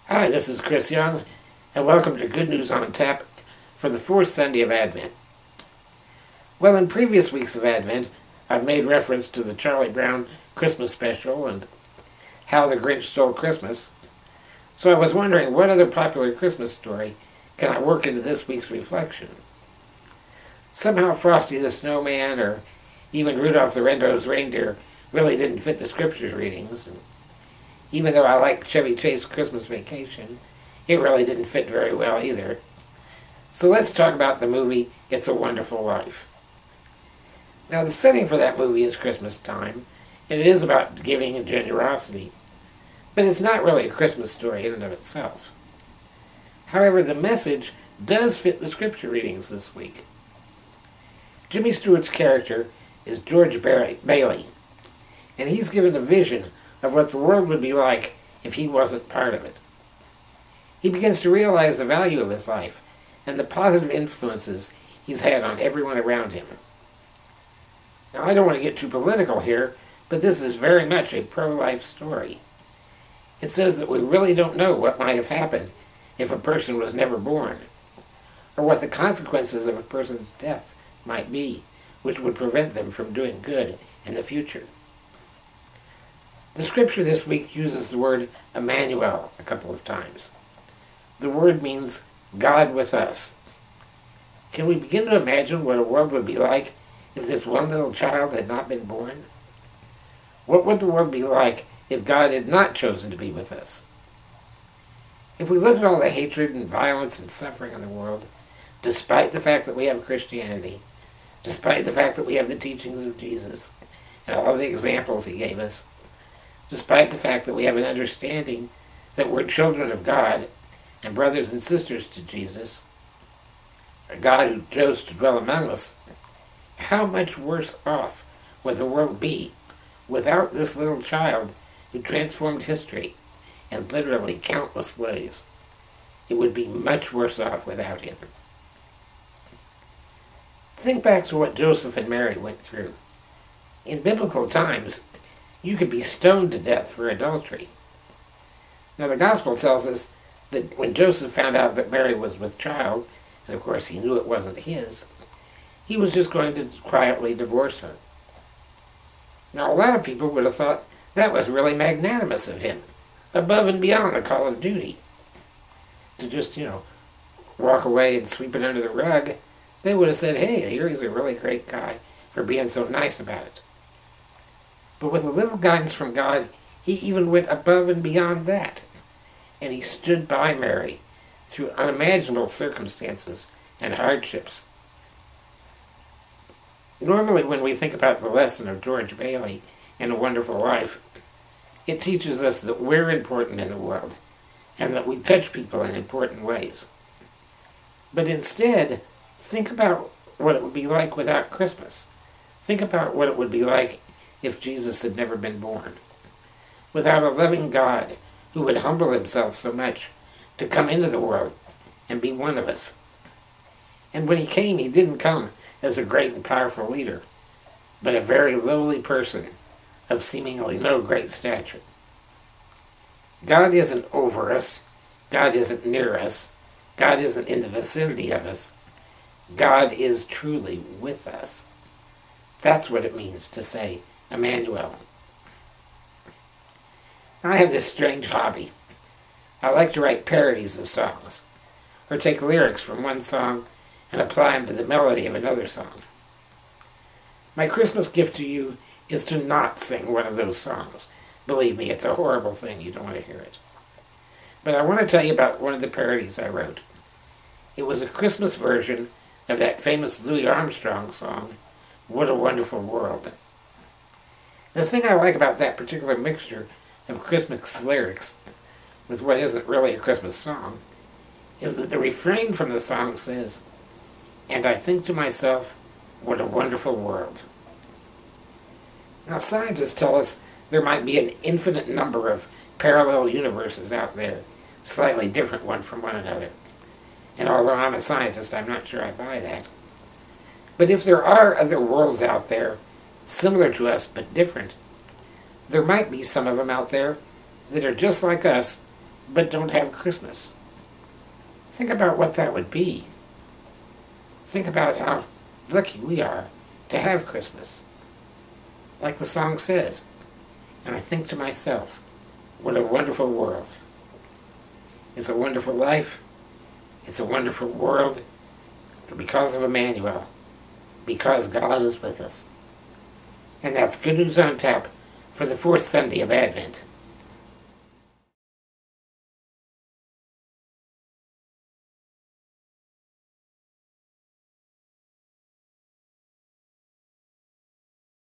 Hi, this is Chris Young, and welcome to Good News on Tap for the fourth Sunday of Advent. Well, in previous weeks of Advent, I've made reference to the Charlie Brown Christmas special and How the Grinch Stole Christmas, so I was wondering what other popular Christmas story can I work into this week's reflection. Somehow Frosty the Snowman or even Rudolph the Red-Nosed Reindeer really didn't fit the scriptures readings, and even though I like Chevy Chase Christmas Vacation, it really didn't fit very well either. So let's talk about the movie It's a Wonderful Life. Now the setting for that movie is Christmas time, and it is about giving and generosity, but it's not really a Christmas story in and of itself. However, the message does fit the scripture readings this week. Jimmy Stewart's character is George Bailey, and he's given a vision of what the world would be like if he wasn't part of it. He begins to realize the value of his life and the positive influences he's had on everyone around him. Now, I don't want to get too political here, but this is very much a pro-life story. It says that we really don't know what might have happened if a person was never born, or what the consequences of a person's death might be, which would prevent them from doing good in the future. The scripture this week uses the word Emmanuel a couple of times. The word means God with us. Can we begin to imagine what a world would be like if this one little child had not been born? What would the world be like if God had not chosen to be with us? If we look at all the hatred and violence and suffering in the world, despite the fact that we have Christianity, despite the fact that we have the teachings of Jesus and all the examples he gave us, despite the fact that we have an understanding that we're children of God and brothers and sisters to Jesus, a God who chose to dwell among us, how much worse off would the world be without this little child who transformed history in literally countless ways? It would be much worse off without him. Think back to what Joseph and Mary went through. In biblical times, you could be stoned to death for adultery. Now the gospel tells us that when Joseph found out that Mary was with child, and of course he knew it wasn't his, he was just going to quietly divorce her. Now a lot of people would have thought that was really magnanimous of him, above and beyond the call of duty. To just, walk away and sweep it under the rug, they would have said, hey, here's a really great guy for being so nice about it. But with a little guidance from God, he even went above and beyond that. And he stood by Mary through unimaginable circumstances and hardships. Normally when we think about the lesson of George Bailey in A Wonderful Life, it teaches us that we're important in the world and that we touch people in important ways. But instead, think about what it would be like without Christmas. Think about what it would be like if Jesus had never been born. Without a loving God who would humble himself so much to come into the world and be one of us. And when he came, he didn't come as a great and powerful leader, but a very lowly person of seemingly no great stature. God isn't over us. God isn't near us. God isn't in the vicinity of us. God is truly with us. That's what it means to say Emmanuel. I have this strange hobby. I like to write parodies of songs, or take lyrics from one song and apply them to the melody of another song. My Christmas gift to you is to not sing one of those songs. Believe me, it's a horrible thing. You don't want to hear it. But I want to tell you about one of the parodies I wrote. It was a Christmas version of that famous Louis Armstrong song, What a Wonderful World. The thing I like about that particular mixture of Christmas lyrics with what isn't really a Christmas song is that the refrain from the song says, "And I think to myself, what a wonderful world." Now scientists tell us there might be an infinite number of parallel universes out there, slightly different one from one another. And although I'm a scientist, I'm not sure I buy that. But if there are other worlds out there, similar to us but different, there might be some of them out there that are just like us, but don't have Christmas. Think about what that would be. Think about how lucky we are to have Christmas. Like the song says. And I think to myself, what a wonderful world. It's a wonderful life. It's a wonderful world. Because of Emmanuel. Because God is with us. And that's Good News on Tap for the fourth Sunday of Advent.